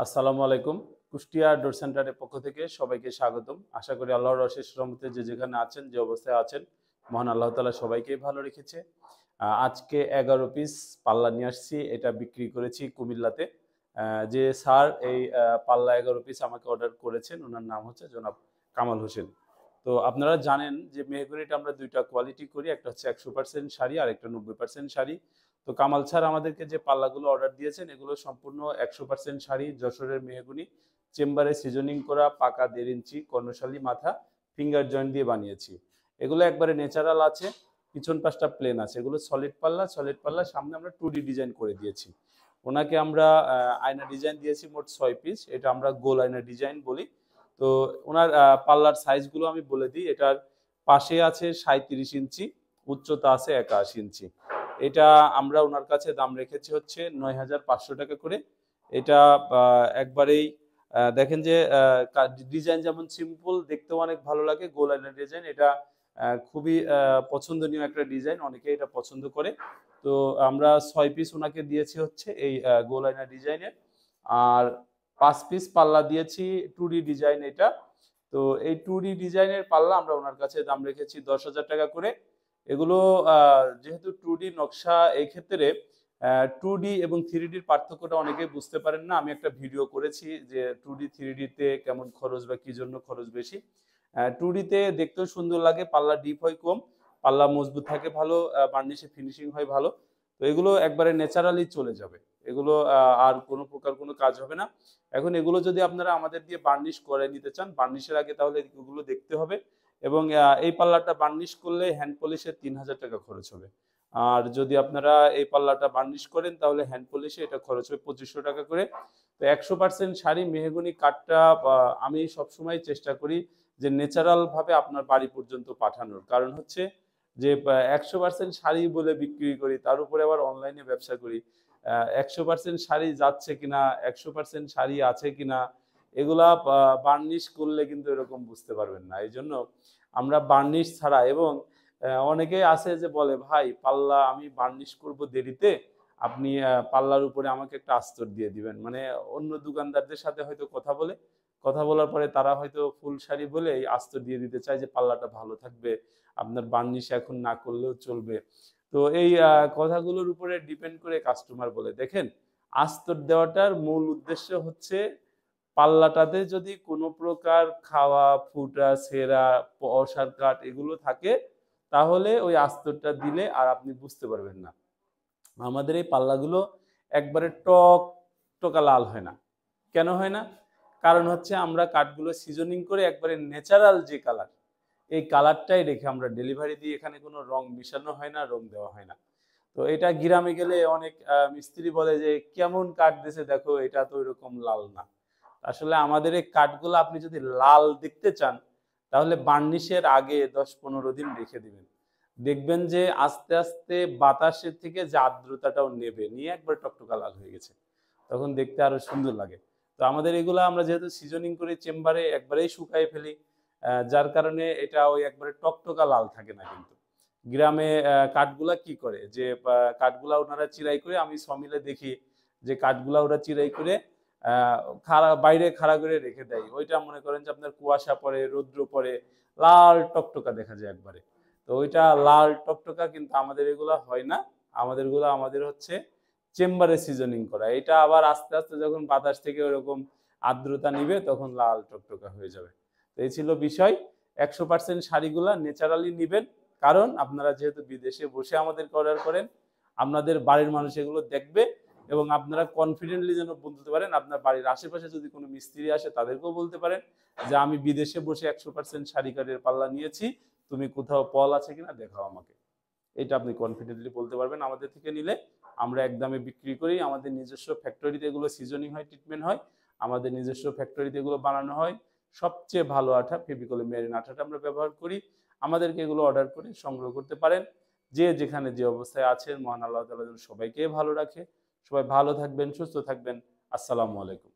আসসালামু আলাইকুম। কুষ্টিয়া ডোর সেন্টারের পক্ষ থেকে সবাইকে স্বাগতম। আশা করি আল্লাহর অশেষ রহমতে যে যেখানে আছেন, যে অবস্থায় আছেন, মহান আল্লাহ তাআলা সবাইকেই ভালো রেখেছে। আজকে ১১ পিস পাল্লা নিয়ে আসছি। এটা বিক্রি করেছি কুমিল্লাতে। যে স্যার এই পাল্লা ১১ পিস আমাকে অর্ডার করেছেন, উনার নাম হচ্ছে জনাব কামাল হোসেন। তো আপনারা জানেন যে মেহগনিটা আমরা ২ টা কোয়ালিটি করি। একটা হচ্ছে ১০০% শাড়ি আর একটা ৯০% শাড়ি। তো কামাল স্যার আমাদেরকে যে পাল্লাগুলো অর্ডার দিয়েছেন এগুলো সম্পূর্ণ ১০০% শাড়ি, যশোরের মেহগনি, চেম্বারে সিজনিং করা, পাকা ১.৫ ইঞ্চি কর্ণশালী মাথা, ফিঙ্গার জয়েন্ট দিয়ে বানিয়েছি। এগুলো একবারে ন্যাচারাল আছে, পিছন পাশটা প্লেন আছে। এগুলো সলিড পাল্লা সামনে আমরা 2D ডিজাইন করে দিয়েছি। ওনাকে আমরা আয়না ডিজাইন দিয়েছি মোট ৬ পিস। এটা আমরা গোল আয়না ডিজাইন বলি। তো ওনার পাল্লার সাইজগুলো আমি বলে দিই। এটার পাশে আছে ৩৭ ইঞ্চি, উচ্চতা আছে ৮১ ইঞ্চি। এটা আমরা ওনার কাছে দাম রেখেছি হচ্ছে ৯,৫০০ টাকা করে। এটা একবারেই দেখেন যে ডিজাইন যেমন সিম্পল, দেখতেও অনেক ভালো লাগে, গোল আয়না ডিজাইন। এটা খুবই পছন্দনীয় একটা ডিজাইন, অনেকে এটা পছন্দ করে। তো আমরা ৬ পিস ওনাকে দিয়েছি হচ্ছে এই গোল আয়না ডিজাইনের, আর ৫ পিস পাল্লা দিয়েছি 2D ডিজাইন এটা। তো এই 2D ডিজাইনের পাল্লা আমরা ওনার কাছে দাম রেখেছি ১০,০০০ টাকা করে। এগুলো যেহেতু 2D নকশা, এই ক্ষেত্রে 2D এবং 3Dর পার্থক্যটা অনেকেই বুঝতে পারেন না। আমি একটা ভিডিও করেছি যে 2D 3D তে কেমন খরচ বা কি জন্য খরচ বেশি। 2D তে দেখতেও সুন্দর লাগে, পাল্লা ডিপ হয় কম, পাল্লা মজবুত থাকে ভালো, বার্নিশে ফিনিশিং হয় ভালো। তো এগুলো একবারে ন্যাচারালি চলে যাবে। এগুলো আর কোনো প্রকার কোনো কাজ হবে না। এখন এগুলো যদি আপনারা আমাদের দিয়ে বার্নিশ করে নিতে চান, বার্নিশের আগে তাহলে এগুলো দেখতে হবে। এবং এই পাল্লাটা বার্নিশ করলে হ্যান্ড পলিশে ৩,০০০ টাকা খরচ হবে। আর যদি আপনারা এই পাল্লাটা বার্নিশ করেন তাহলে হ্যান্ড পলিশে এটা খরচ হবে ২৫০০ টাকা করে। তো ১০০% শাড়ি মেহগনি কাঠটা আমি সবসময় চেষ্টা করি যে ন্যাচারাল ভাবে আপনার বাড়ি পর্যন্ত পাঠানোর। কারণ হচ্ছে যে ১০০% শাড়ি বলে বিক্রি করি, তার উপরে আবার অনলাইনে ব্যবসা করি। ১০০% শাড়ি যাচ্ছে কিনা, ১০০% শাড়ি আছে কিনা, এগুলা বার্নিশ করলে কিন্তু এরকম বুঝতে পারবেন না। এই জন্য আমরা বার্নিশ ছাড়া, এবং অনেকেই আছে যে বলে, ভাই পাল্লা আমি বার্নিশ করব দেরিতে, আপনি পাল্লার উপরে আমাকে একটা আস্তর দিয়ে দিবেন। মানে অন্য দোকানদারদের সাথে হয়তো কথা বলার পরে তারা হয়তো ফুল শাড়ি বলে এই আস্তর দিয়ে দিতে চায় যে পাল্লাটা ভালো থাকবে, আপনার বার্নিশ এখন না করলেও চলবে। তো এই কথাগুলোর উপরে ডিপেন্ড করে কাস্টমার বলে, দেখেন আস্তর দেওয়াটার মূল উদ্দেশ্য হচ্ছে পাল্লাটাতে যদি কোনো প্রকার খাওয়া, ফুটা, ছেঁড়া, অসার কাট এগুলো থাকে, তাহলে ওই আস্তরটা দিলে আর আপনি বুঝতে পারবেন না। আমাদের এই পাল্লাগুলো একবারে টকটকা লাল হয় না। কেন হয় না? কারণ হচ্ছে আমরা কাঠগুলো সিজনিং করে একবারে ন্যাচারাল যে কালার, এই কালারটাই রেখে আমরা ডেলিভারি দিই। এখানে কোনো রং মিশানো হয় না, রং দেওয়া হয় না। তো এটা গ্রামে গেলে অনেক মিস্ত্রি বলে যে কেমন কাঠ দিছে দেখো, এটা তো ওইরকম লাল না। আসলে আমাদের এই কাঠগুলো আপনি যদি লাল দেখতে চান তাহলে বার্নিশের আগে ১০-১৫ দিন রেখে দিবেন। দেখবেন যে আস্তে আস্তে বাতাসের থেকে যে আর্দ্রতাটাও নেবে, নিয়ে একবার টকটকা লাল হয়ে গেছে। তখন দেখতে আরো সুন্দর লাগে। তো আমাদের এগুলো আমরা যেহেতু সিজনিং করে চেম্বারে একবারেই শুকায় ফেলি, যার কারণে এটা ওই একবারে টকটকা লাল থাকে না। কিন্তু গ্রামে কাঠগুলা কি করে যে কাঠগুলা ওনারা চিরাই করে, আমি সমিলে দেখি যে কাঠগুলা ওরা চিরাই করে বাইরে খাড়া করে রেখে দেয়। ওইটা মনে করেন যে আপনার কুয়াশা পড়ে, রৌদ্র পড়ে, লাল টকটকা দেখা যায় একবারে। তো ওইটা লাল টকটকা কিন্তু আমাদের এগুলা হয় না। আমাদের হচ্ছে চেম্বারে সিজনিং করা। এটা আবার আস্তে আস্তে যখন বাতাস থেকে ওরকম আর্দ্রতা নিবে তখন লাল টকটকা হয়ে যাবে। তো এই ছিল বিষয়। ১০০% শাড়িগুলা ন্যাচারালি নিবেন। কারণ আপনারা যেহেতু বিদেশে বসে আমাদেরকে অর্ডার করেন, আপনাদের বাড়ির মানুষ এগুলো দেখবে এবং আপনারা কনফিডেন্টলি যেন বলতে পারেন, আপনার বাড়ির আশেপাশে যদি কোনো মিস্ত্রি আসে তাদেরকেও বলতে পারেন যে আমি বিদেশে বসে ১০০% শাড়ি কাঠের পাল্লা নিয়েছি, তুমি কোথাও পল আছে কিনা দেখাও আমাকে। এটা আপনি কনফিডেন্টলি বলতে পারবেন আমাদের থেকে নিলে। আমরা একদমে বিক্রি করি। আমাদের নিজস্ব ফ্যাক্টরিতে এগুলো সিজনিং হয়, ট্রিটমেন্ট হয়। আমাদের নিজস্ব ফ্যাক্টরিতে এগুলো বানানো হয়। সবচেয়ে ভালো আঠা ফেভিকল মেরিন আঠাটা আমরা ব্যবহার করি। আমাদেরকে এগুলো অর্ডার করে সংগ্রহ করতে পারেন। যে যেখানে যে অবস্থায় আছেন, মহান আল্লাহ তাআলা যেন সবাইকে ভালো রাখে। সবাই ভালো থাকবেন, সুস্থ থাকবেন। আসসালামু আলাইকুম।